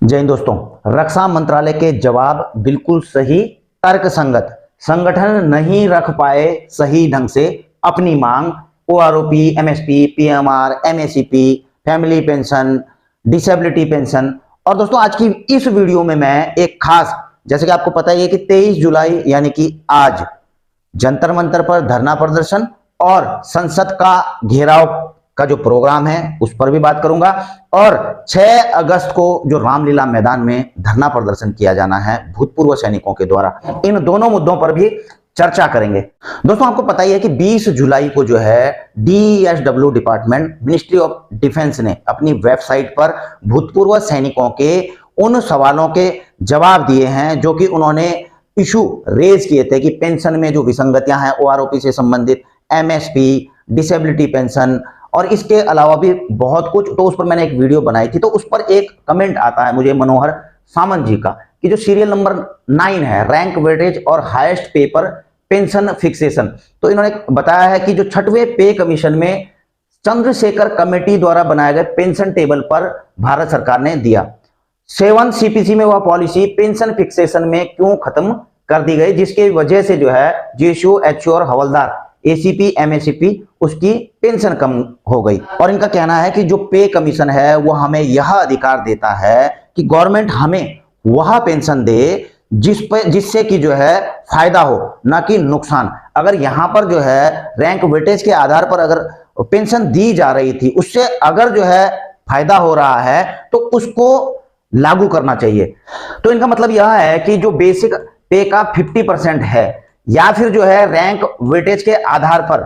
जय हिंद दोस्तों। रक्षा मंत्रालय के जवाब बिल्कुल सही, तर्क संगत। संगठन नहीं रख पाए सही ढंग से अपनी मांग, OROP, MSP, PMR, MSCP, family pension, disability pension. और दोस्तों आज की इस वीडियो में मैं एक खास, जैसे कि आपको पता ही है कि 23 जुलाई यानी कि आज जंतर मंतर पर धरना प्रदर्शन और संसद का घेराव का जो प्रोग्राम है उस पर भी बात करूंगा, और 6 अगस्त को जो रामलीला मैदान में धरना प्रदर्शन किया जाना है भूतपूर्व सैनिकों के द्वारा, इन दोनों मुद्दों पर भी चर्चा करेंगे। दोस्तों आपको पता ही है कि 20 जुलाई को जो है DSW department, ministry of defence ने अपनी वेबसाइट पर भूतपूर्व सैनिकों के उन सवालों के जवाब दिए हैं जो कि उन्होंने इशू रेज किए थे कि पेंशन में जो विसंगतियां हैं, ओआरओपी से संबंधित, एमएसपी, डिसेबिलिटी पेंशन और इसके अलावा भी बहुत कुछ। तो उस पर मैंने एक वीडियो बनाई थी, तो उस पर एक कमेंट आता है मुझे मनोहर सामंत जी का कि जो सीरियल नंबर 9 है, रैंक वेटेज और हाईएस्ट पे पर पेंशन फिक्सेशन, तो इन्होंने बताया है कि जो 6वें पे कमीशन में चंद्रशेखर कमेटी द्वारा बनाए गए पेंशन टेबल पर भारत सरकार ने दिया 7 सीपीसी में वह पॉलिसी पेंशन फिक्सेशन में क्यों खत्म कर दी गई, जिसकी वजह से जो है जीएसयू, एचओ और हवलदार, एसीपी, एमएससीपी, उसकी पेंशन कम हो गई। और इनका कहना है कि जो पे कमीशन है वो हमें यह अधिकार देता है कि गवर्नमेंट हमें वह पेंशन दे जिससे कि जो है फायदा हो, ना कि नुकसान। अगर यहां पर जो है रैंक वेटेज के आधार पर अगर पेंशन दी जा रही थी, उससे अगर जो है फायदा हो रहा है तो उसको लागू करना चाहिए। तो इनका मतलब यह है कि जो बेसिक पे का 50% है या फिर जो है रैंक वेटेज के आधार पर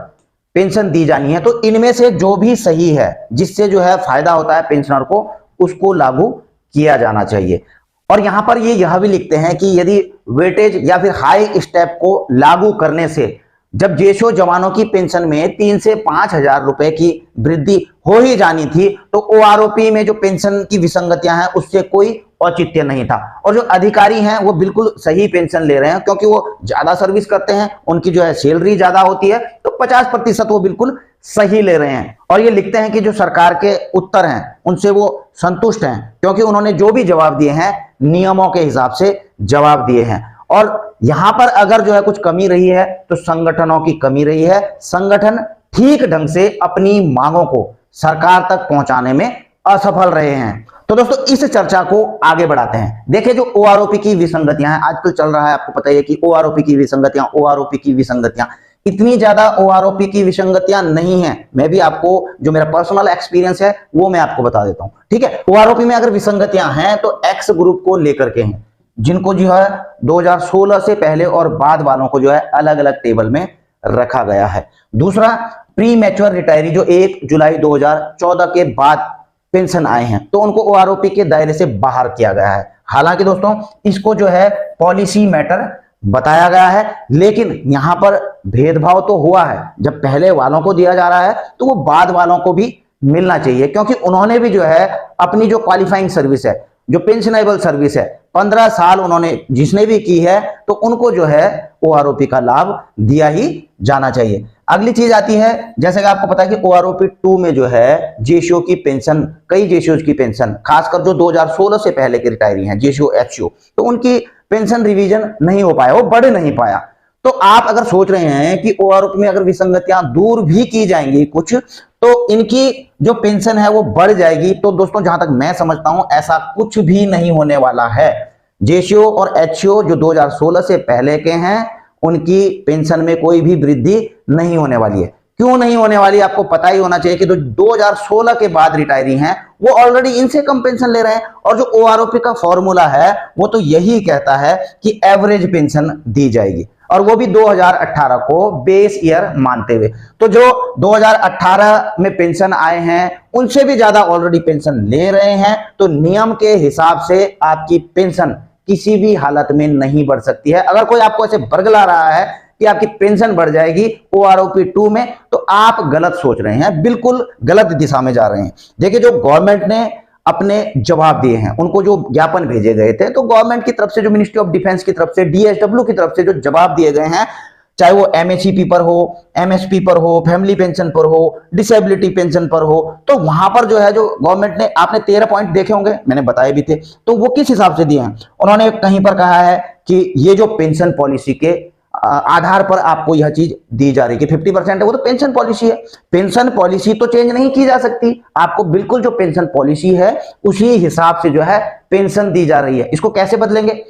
पेंशन दी जानी है, तो इनमें से जो भी सही है, जिससे जो है फायदा होता है पेंशनर को, उसको लागू किया जाना चाहिए। और यहां पर यह भी लिखते हैं कि यदि वेटेज या फिर हाई स्टेप को लागू करने से जब जेशो जवानों की पेंशन में 3 से 5 हजार रुपए की वृद्धि हो ही जानी थी, तो ओआरओपी में जो पेंशन की विसंगतियां हैं उससे कोई औचित्य नहीं था। और जो अधिकारी हैं वो बिल्कुल सही पेंशन ले रहे हैं, क्योंकि वो ज्यादा सर्विस करते हैं, उनकी जो है सैलरी ज्यादा होती है, तो 50% वो बिल्कुल सही ले रहे हैं। और ये लिखते हैं कि जो सरकार के उत्तर हैं उनसे वो संतुष्ट हैं, क्योंकि उन्होंने जो भी जवाब दिए हैं नियमों के हिसाब से जवाब दिए हैं। और यहां पर अगर जो है कुछ कमी रही है तो संगठनों की कमी रही है। संगठन ठीक ढंग से अपनी मांगों को सरकार तक पहुंचाने में असफल रहे हैं। तो दोस्तों इस चर्चा को आगे बढ़ाते हैं। देखिए जो ओआरओपी की विसंगतियां हैं, आजकल चल रहा है, आपको पता ही है कि ओआरओपी की विसंगतियां इतनी ज्यादा ओआरओपी की विसंगतियां नहीं है। मैं भी आपको जो मेरा पर्सनल एक्सपीरियंस है वो मैं आपको बता देता हूं, ठीक है। ओआरओपी में अगर विसंगतियां हैं तो एक्स ग्रुप को लेकर के हैं, जिनको जो है 2016 से पहले और बाद वालों को जो है अलग अलग टेबल में रखा गया है। दूसरा, प्री मैच्योर रिटायरी जो 1 जुलाई 2014 के बाद पेंशन आए हैं, तो उनको ओआरओपी के दायरे से बाहर किया गया है। हालांकि दोस्तों इसको जो है पॉलिसी मैटर बताया गया है, लेकिन यहां पर भेदभाव तो हुआ है। जब पहले वालों को दिया जा रहा है तो वो बाद वालों को भी मिलना चाहिए, क्योंकि उन्होंने भी जो है अपनी जो क्वालिफाइंग सर्विस है, जो पेंशनेबल सर्विस है, 15 साल उन्होंने जिसने भी की है, तो उनको जो है ओआरओपी का लाभ दिया ही जाना चाहिए। अगली चीज आती है, जैसे कि आपको पता है कि ओआरओपी 2 में जो है जेसीओ की पेंशन, कई जेसीओ की पेंशन, खासकर जो 2016 से पहले के रिटायरी हैं, जेसीओ, एचओ, तो उनकी पेंशन रिवीजन नहीं हो पाया, वो बढ़ नहीं पाया। तो आप अगर सोच रहे हैं कि ओआरओपी में अगर विसंगतियां दूर भी की जाएंगी कुछ, तो इनकी जो पेंशन है वो बढ़ जाएगी, तो दोस्तों जहां तक मैं समझता हूं ऐसा कुछ भी नहीं होने वाला है। जेसीओ और एचओ जो 2016 से पहले के हैं, उनकी पेंशन में कोई भी वृद्धि नहीं होने वाली है। क्यों नहीं होने वाली, आपको पता ही होना चाहिए कि जो 2016 के बाद रिटायरी हैं वो ऑलरेडी इनसे कम पेंशन ले रहे हैं, और जो ओआरओपी का फॉर्मूला है वो तो यही कहता है कि एवरेज पेंशन दी जाएगी, और वो भी 2018 को बेस ईयर मानते हुए। तो जो 2018 में पेंशन आए हैं उनसे भी ज्यादा ऑलरेडी पेंशन ले रहे हैं, तो नियम के हिसाब से आपकी पेंशन किसी भी हालत में नहीं बढ़ सकती है। अगर कोई आपको ऐसे बरगला रहा है कि आपकी पेंशन बढ़ जाएगी ओआरओपी 2 में, तो आप गलत सोच रहे हैं, बिल्कुल गलत दिशा में जा रहे हैं। देखिए जो गवर्नमेंट ने अपने जवाब दिए हैं, उनको जो ज्ञापन भेजे गए थे, तो गवर्नमेंट की तरफ से, जो मिनिस्ट्री ऑफ डिफेंस की तरफ से, डीएसडब्ल्यू की तरफ से जो जवाब दिए गए हैं, चाहे वो एमएससीपी पर हो, एमएसपी पर हो, फैमिली पेंशन पर हो, डिसेबिलिटी पेंशन पर हो, तो वहां पर जो है जो गवर्नमेंट ने, आपने 13 पॉइंट देखे होंगे, मैंने बताए भी थे, तो वो किस हिसाब से दिए हैं। उन्होंने कहीं पर कहा है कि ये जो पेंशन पॉलिसी के आधार पर आपको यह चीज दी जा रही है कि 50% है, वो तो पेंशन पॉलिसी है। पेंशन पॉलिसी तो चेंज नहीं की जा सकती, आपको बिल्कुल जो पेंशन पॉलिसी है उसी हिसाब से जो है पेंशन दी जा रही है। इसको कैसे बदलेंगे?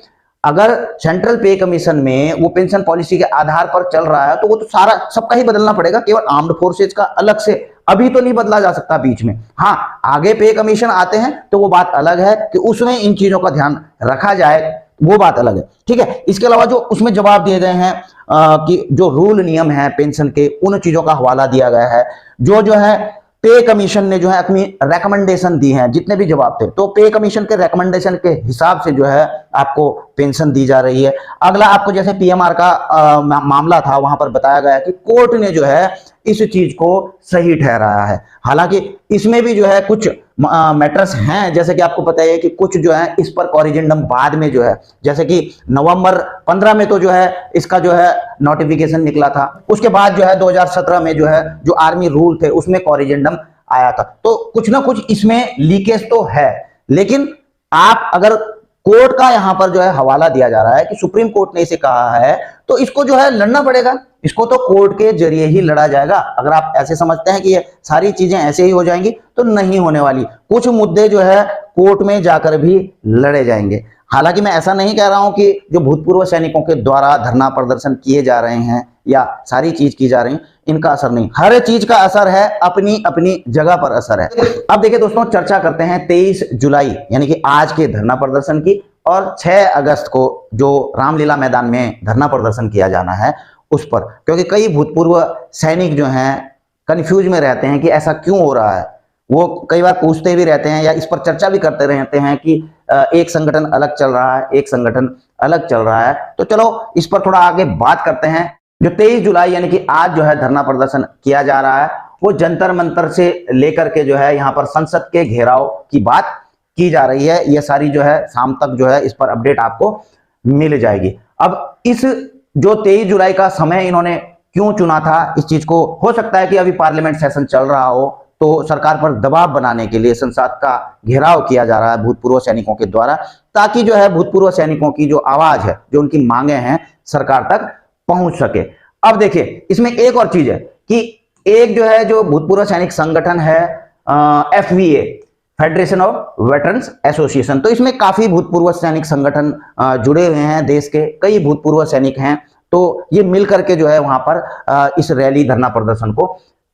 अगर सेंट्रल पे कमीशन में वो पेंशन पॉलिसी के आधार पर चल रहा है तो वो तो सारा सबका ही बदलना पड़ेगा, केवल आर्म्ड फोर्सेज का अलग से अभी तो नहीं बदला जा सकता बीच में। हाँ, आगे पे कमीशन आते हैं तो वो बात अलग है कि उसमें इन चीजों का ध्यान रखा जाए, वो बात अलग है, ठीक है। इसके अलावा जो उसमें जवाब दिए गए हैं कि जो रूल नियम है पेंशन के, उन चीजों का हवाला दिया गया है। जो है पे कमीशन ने जो है अपनी रेकमेंडेशन दी है, जितने भी जवाब थे, तो पे कमीशन के रेकमेंडेशन के हिसाब से जो है आपको पेंशन दी जा रही है। अगला आपको जैसे पीएमआर का मामला था, वहां पर बताया गया कि कोर्ट ने जो है इस चीज को सही ठहराया है। हालांकि इसमें भी जो है कुछ मैटर्स हैं, जैसे कि आपको पता है कि कुछ जो है इस पर कॉरिजेंडम बाद में जो है, जैसे कि नवंबर 15 में तो जो है इसका जो है नोटिफिकेशन निकला था, उसके बाद जो है 2017 में जो है जो आर्मी रूल थे उसमें कॉरिजेंडम आया था। तो कुछ ना कुछ इसमें लीकेज तो है, लेकिन आप अगर कोर्ट का यहां पर जो है हवाला दिया जा रहा है कि सुप्रीम कोर्ट ने इसे कहा है, तो इसको जो है लड़ना पड़ेगा, इसको तो कोर्ट के जरिए ही लड़ा जाएगा। अगर आप ऐसे समझते हैं कि ये सारी चीजें ऐसे ही हो जाएंगी, तो नहीं होने वाली। कुछ मुद्दे जो है कोर्ट में जाकर भी लड़े जाएंगे। हालांकि मैं ऐसा नहीं कह रहा हूं कि जो भूतपूर्व सैनिकों के द्वारा धरना प्रदर्शन किए जा रहे हैं या सारी चीज की जा रही है, इनका असर नहीं, हर चीज का असर है, अपनी अपनी जगह पर असर है। अब देखिए दोस्तों, चर्चा करते हैं 23 जुलाई यानी कि आज के धरना प्रदर्शन की, और 6 अगस्त को जो रामलीला मैदान में धरना प्रदर्शन किया जाना है उस पर। क्योंकि कई भूतपूर्व सैनिक जो हैं कंफ्यूज में रहते हैं कि ऐसा क्यों हो रहा है, वो कई बार पूछते भी रहते हैं या इस पर चर्चा भी करते रहते हैं कि एक संगठन अलग चल रहा है, एक संगठन अलग चल रहा है। तो चलो इस पर थोड़ा आगे बात करते हैं। जो 23 जुलाई यानी कि आज जो है धरना प्रदर्शन किया जा रहा है, वो जंतर मंतर से लेकर के जो है यहाँ पर संसद के घेराव की बात की जा रही है। ये सारी जो है शाम तक जो है इस पर अपडेट आपको मिल जाएगी। अब इस जो 23 जुलाई का समय इन्होंने क्यों चुना था, इस चीज को हो सकता है कि अभी पार्लियामेंट सेशन चल रहा हो तो सरकार पर दबाव बनाने के लिए संसद का घेराव किया जा रहा है भूतपूर्व सैनिकों के द्वारा, ताकि जो है भूतपूर्व सैनिकों की जो आवाज है, जो उनकी मांगे हैं, सरकार तक पहुंच सके। अब देखिए इसमें एक और चीज है कि एक जो है जो भूतपूर्व सैनिक संगठन है FVA, federation of veterans association, तो इसमें काफी भूतपूर्व सैनिक संगठन जुड़े हुए हैं, देश के कई भूतपूर्व सैनिक हैं। तो ये मिल करके जो है वहां पर इस रैली धरना प्रदर्शन को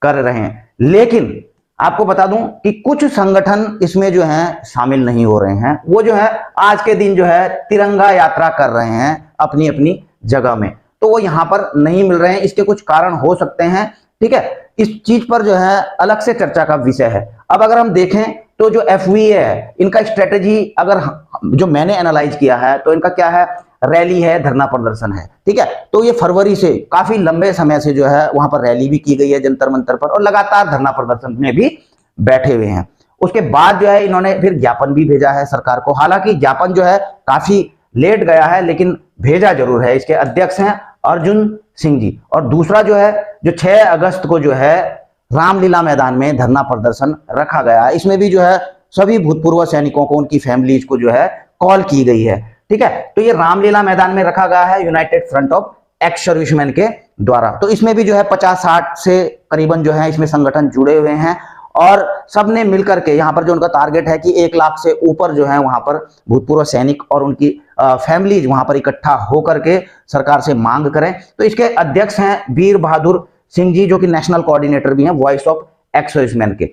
कर रहे हैं। लेकिन आपको बता दूं कि कुछ संगठन इसमें जो है शामिल नहीं हो रहे हैं, वो जो है आज के दिन जो है तिरंगा यात्रा कर रहे हैं अपनी अपनी जगह में, तो वो यहां पर नहीं मिल रहे हैं। इसके कुछ कारण हो सकते हैं, ठीक है, इस चीज पर जो है अलग से चर्चा का विषय है। अब अगर हम देखें तो जो FVA है, इनका स्ट्रेटेजी अगर जो मैंने एनालाइज किया है तो इनका क्या है, रैली है, धरना प्रदर्शन है, ठीक है। तो ये फरवरी से काफी लंबे समय से जो है वहां पर रैली भी की गई है जंतर मंतर पर, और लगातार धरना प्रदर्शन में भी बैठे हुए हैं। उसके बाद जो है इन्होंने फिर ज्ञापन भी भेजा है सरकार को। हालांकि ज्ञापन जो है काफी लेट गया है, लेकिन भेजा जरूर है। इसके अध्यक्ष हैं अर्जुन सिंह जी। और दूसरा जो है जो 6 अगस्त को जो है रामलीला मैदान में धरना प्रदर्शन रखा गया है, इसमें भी जो है सभी भूतपूर्व सैनिकों को, उनकी फैमिलीज को जो है कॉल की गई है, ठीक है। तो ये रामलीला मैदान में रखा गया है United front of ex serviceman के द्वारा। तो इसमें भी जो है 50-60 से करीबन जो है इसमें संगठन जुड़े हुए हैं, और सबने मिलकर के यहाँ पर जो उनका टारगेट है कि 1 लाख से ऊपर जो है वहां पर भूतपूर्व सैनिक और उनकी फैमिलीज वहां पर इकट्ठा होकर के सरकार से मांग करें। तो इसके अध्यक्ष हैं वीर बहादुर सिंह जी, जो कि नेशनल कोऑर्डिनेटर भी हैं वॉइस ऑफ एक्स सर्विसमैन के।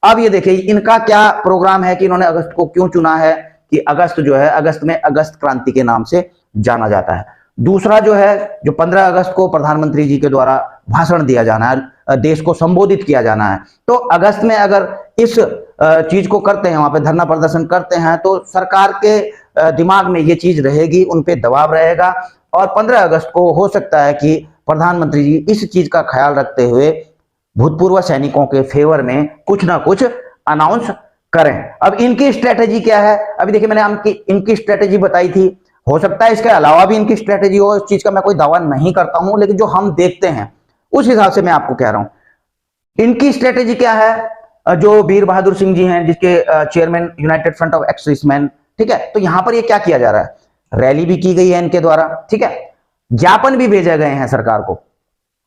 अब ये देखिए इनका क्या प्रोग्राम है कि इन्होंने अगस्त को क्यों चुना है, कि अगस्त जो है, अगस्त में अगस्त क्रांति के नाम से जाना जाता है। दूसरा जो है जो 15 अगस्त को प्रधानमंत्री जी के द्वारा भाषण दिया जाना है, देश को संबोधित किया जाना है, तो अगस्त में अगर इस चीज को करते हैं, वहां पे धरना प्रदर्शन करते हैं, तो सरकार के दिमाग में ये चीज रहेगी, उन पे दबाव रहेगा, और 15 अगस्त को हो सकता है कि प्रधानमंत्री जी इस चीज का ख्याल रखते हुए भूतपूर्व सैनिकों के फेवर में कुछ ना कुछ अनाउंस करें। अब इनकी स्ट्रेटेजी क्या है, अभी देखिए मैंने इनकी स्ट्रेटेजी बताई थी। हो सकता है इसके अलावा भी इनकी स्ट्रेटेजी हो, इस चीज का मैं कोई दावा नहीं करता हूं, लेकिन जो हम देखते हैं उस हिसाब से मैं आपको कह रहा हूं इनकी स्ट्रेटेजी क्या है। जो वीर बहादुर सिंह जी हैं, जिसके chairman United front of ex serviceman, ठीक है, तो यहां पर ये क्या किया जा रहा है, रैली भी की गई है इनके द्वारा, ठीक है, ज्ञापन भी भेजे गए हैं सरकार को,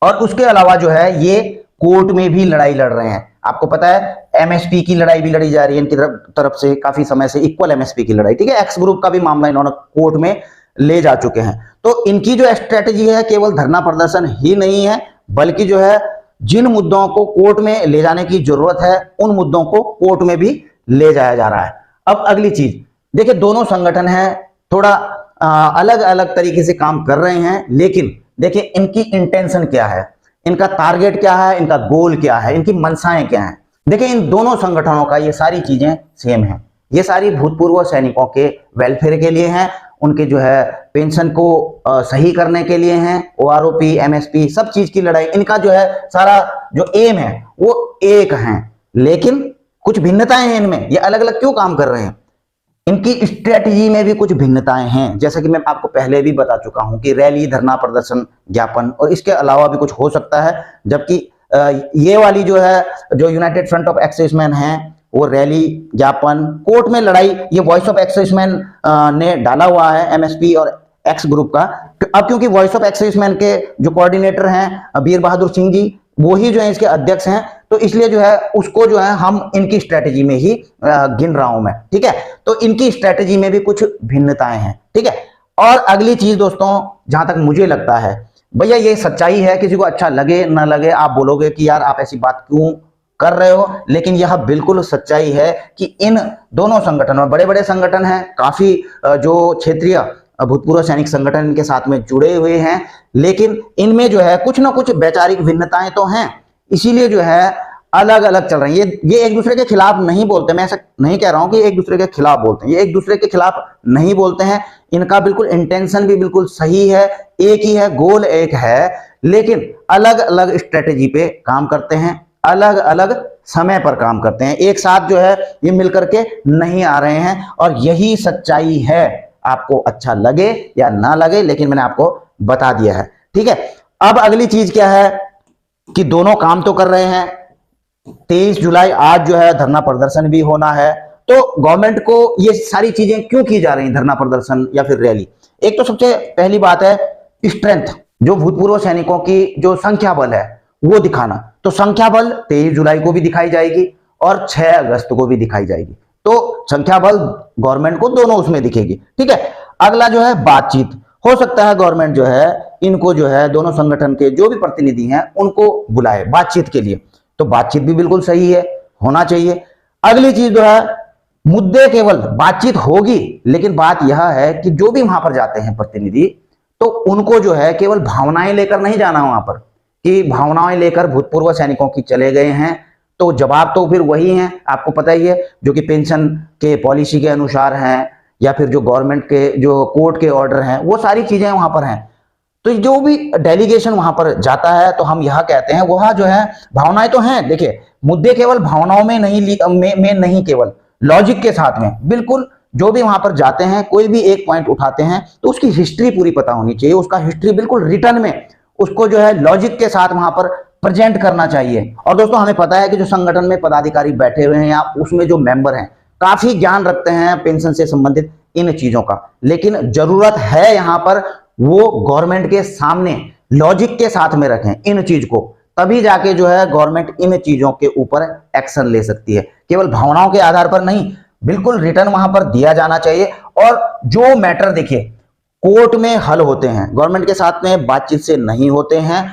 और उसके अलावा जो है ये कोर्ट में भी लड़ाई लड़ रहे हैं। आपको पता है एमएसपी की लड़ाई भी लड़ी जा रही है इनकी तरफ से काफी समय से, इक्वल एमएसपी की लड़ाई, ठीक है, एक्स ग्रुप का भी मामला इन्होंने कोर्ट में ले जा चुके हैं। तो इनकी जो स्ट्रेटेजी है केवल धरना प्रदर्शन ही नहीं है, बल्कि जो है जिन मुद्दों को कोर्ट में ले जाने की जरूरत है उन मुद्दों को कोर्ट में भी ले जाया जा रहा है। अब अगली चीज देखिए, दोनों संगठन हैं थोड़ा अलग अलग तरीके से काम कर रहे हैं, लेकिन देखिए इनकी इंटेंशन क्या है, इनका टारगेट क्या है, इनका गोल क्या है, इनकी मंशाएं क्या हैं। देखिए इन दोनों संगठनों का ये सारी चीजें सेम है, ये सारी भूतपूर्व सैनिकों के वेलफेयर के लिए हैं, उनके जो है पेंशन को सही करने के लिए हैं, ओआरओपी एमएसपी सब चीज की लड़ाई, इनका जो है सारा जो एम है वो एक है, लेकिन कुछ भिन्नताएं हैं इनमें, ये अलग अलग क्यों काम कर रहे हैं, इनकी स्ट्रेटजी में भी कुछ भिन्नताएं हैं, जैसा कि मैं आपको पहले भी बता चुका हूं कि रैली, धरना प्रदर्शन, ज्ञापन और इसके अलावा भी कुछ हो सकता है। जबकि ये वाली जो है जो United front of ex serviceman है वो रैली, ज्ञापन, कोर्ट में लड़ाई, ये वॉइस ऑफ एक्स सर्विसमैन ने डाला हुआ है एमएसपी और एक्स ग्रुप का। अब क्योंकि वॉइस ऑफ एक्स सर्विसमैन के जो कोऑर्डिनेटर हैं वीर बहादुर सिंह जी, वो ही जो है इसके अध्यक्ष हैं, तो इसलिए जो है उसको जो है हम इनकी स्ट्रेटेजी में ही गिन रहा हूं मैं, ठीक है। तो इनकी स्ट्रेटेजी में भी कुछ भिन्नताएं हैं, ठीक है। और अगली चीज दोस्तों, जहां तक मुझे लगता है, भैया ये सच्चाई है, किसी को अच्छा लगे ना लगे, आप बोलोगे कि यार आप ऐसी बात क्यों कर रहे हो, लेकिन यह बिल्कुल सच्चाई है कि इन दोनों संगठनों में, बड़े बड़े संगठन हैं, काफी जो क्षेत्रीय भूतपूर्व सैनिक संगठन इनके साथ में जुड़े हुए हैं, लेकिन इनमें जो है कुछ ना कुछ वैचारिक भिन्नताएं तो हैं, इसीलिए जो है अलग अलग चल रहे हैं। ये एक दूसरे के खिलाफ नहीं बोलते, मैं ऐसा नहीं कह रहा हूं कि एक दूसरे के खिलाफ बोलते हैं, ये एक दूसरे के खिलाफ नहीं बोलते हैं, इनका बिल्कुल इंटेंशन भी बिल्कुल सही है, एक ही है, गोल एक है, लेकिन अलग अलग स्ट्रेटेजी पे काम करते हैं, अलग अलग समय पर काम करते हैं, एक साथ जो है ये मिलकर के नहीं आ रहे हैं, और यही सच्चाई है, आपको अच्छा लगे या ना लगे, लेकिन मैंने आपको बता दिया है, ठीक है। अब अगली चीज क्या है कि दोनों काम तो कर रहे हैं, 23 जुलाई आज जो है धरना प्रदर्शन भी होना है, तो गवर्नमेंट को ये सारी चीजें क्यों की जा रही हैं, धरना प्रदर्शन या फिर रैली। एक तो सबसे पहली बात है स्ट्रेंथ, जो भूतपूर्व सैनिकों की जो संख्या बल है वो दिखाना, तो संख्या बल 23 जुलाई को भी दिखाई जाएगी और 6 अगस्त को भी दिखाई जाएगी, तो संख्या बल गवर्नमेंट को दोनों उसमें दिखेगी, ठीक है। अगला जो है बातचीत, हो सकता है गवर्नमेंट जो है इनको जो है दोनों संगठन के जो भी प्रतिनिधि हैं उनको बुलाए बातचीत के लिए, तो बातचीत भी बिल्कुल सही है, होना चाहिए। अगली चीज जो है मुद्दे, केवल बातचीत होगी, लेकिन बात यह है कि जो भी वहां पर जाते हैं प्रतिनिधि, तो उनको जो है केवल भावनाएं लेकर नहीं जाना वहां पर, कि भावनाएं लेकर भूतपूर्व सैनिकों की चले गए हैं, तो जवाब तो फिर वही है, आपको पता ही है, जो कि पेंशन के पॉलिसी के अनुसार हैं, या फिर जो गवर्नमेंट के जो कोर्ट के ऑर्डर हैं, वो सारी चीजें वहां पर हैं। तो जो भी डेलीगेशन वहां पर जाता है, तो हम यह कहते हैं वह जो है भावनाएं तो हैं, देखिए मुद्दे केवल भावनाओं में नहीं केवल लॉजिक के साथ में, बिल्कुल जो भी वहां पर जाते हैं, कोई भी एक पॉइंट उठाते हैं तो उसकी हिस्ट्री पूरी पता होनी चाहिए, उसका हिस्ट्री बिल्कुल रिटर्न में उसको जो है लॉजिक के साथ वहां पर प्रेजेंट करना चाहिए। और दोस्तों हमें पता है कि जो संगठन में पदाधिकारी बैठे हुए हैं या उसमें जो मेंबर हैं, काफी ज्ञान रखते हैं पेंशन से संबंधित इन चीजों का, लेकिन जरूरत है यहां पर वो गवर्नमेंट के सामने लॉजिक के साथ में रखें इन चीज को, तभी जाके जो है गवर्नमेंट इन चीजों के ऊपर एक्शन ले सकती है, केवल भावनाओं के आधार पर नहीं, बिल्कुल रिटर्न वहां पर दिया जाना चाहिए। और जो मैटर देखिए कोर्ट में हल होते हैं, गवर्नमेंट के साथ में बातचीत से नहीं होते हैं,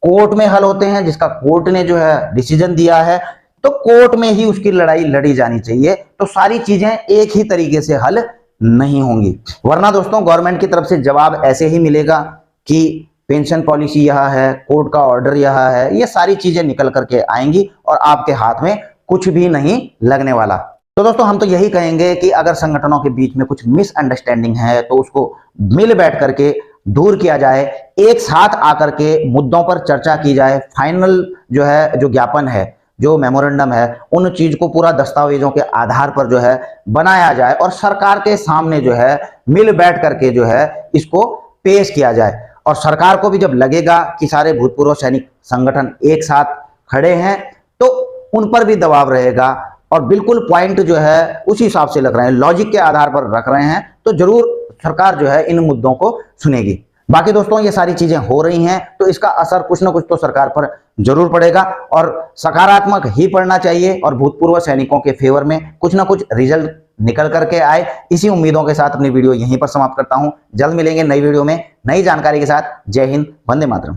कोर्ट में हल होते हैं, जिसका कोर्ट ने जो है डिसीजन दिया है, तो कोर्ट में ही उसकी लड़ाई लड़ी जानी चाहिए, तो सारी चीजें एक ही तरीके से हल नहीं होंगी, वरना दोस्तों गवर्नमेंट की तरफ से जवाब ऐसे ही मिलेगा कि पेंशन पॉलिसी यह है, कोर्ट का ऑर्डर यह है, ये सारी चीजें निकल करके आएंगी और आपके हाथ में कुछ भी नहीं लगने वाला। तो दोस्तों हम तो यही कहेंगे कि अगर संगठनों के बीच में कुछ मिसअंडरस्टैंडिंग है तो उसको मिल बैठ करके दूर किया जाए, एक साथ आकर के मुद्दों पर चर्चा की जाए, फाइनल जो है जो ज्ञापन है जो मेमोरेंडम है उन चीज को पूरा दस्तावेजों के आधार पर जो है बनाया जाए और सरकार के सामने जो है मिल बैठ करके जो है इसको पेश किया जाए। और सरकार को भी जब लगेगा कि सारे भूतपूर्व सैनिक संगठन एक साथ खड़े हैं तो उन पर भी दबाव रहेगा और बिल्कुल पॉइंट जो है उसी हिसाब से लग रहे हैं, लॉजिक के आधार पर रख रहे हैं, तो जरूर सरकार जो है इन मुद्दों को सुनेगी। बाकी दोस्तों ये सारी चीजें हो रही हैं तो इसका असर कुछ ना कुछ तो सरकार पर जरूर पड़ेगा और सकारात्मक ही पड़ना चाहिए और भूतपूर्व सैनिकों के फेवर में कुछ ना कुछ रिजल्ट निकल करके आए। इसी उम्मीदों के साथ अपनी वीडियो यहीं पर समाप्त करता हूं। जल्द मिलेंगे नई वीडियो में नई जानकारी के साथ। जय हिंद, वंदे मातरम।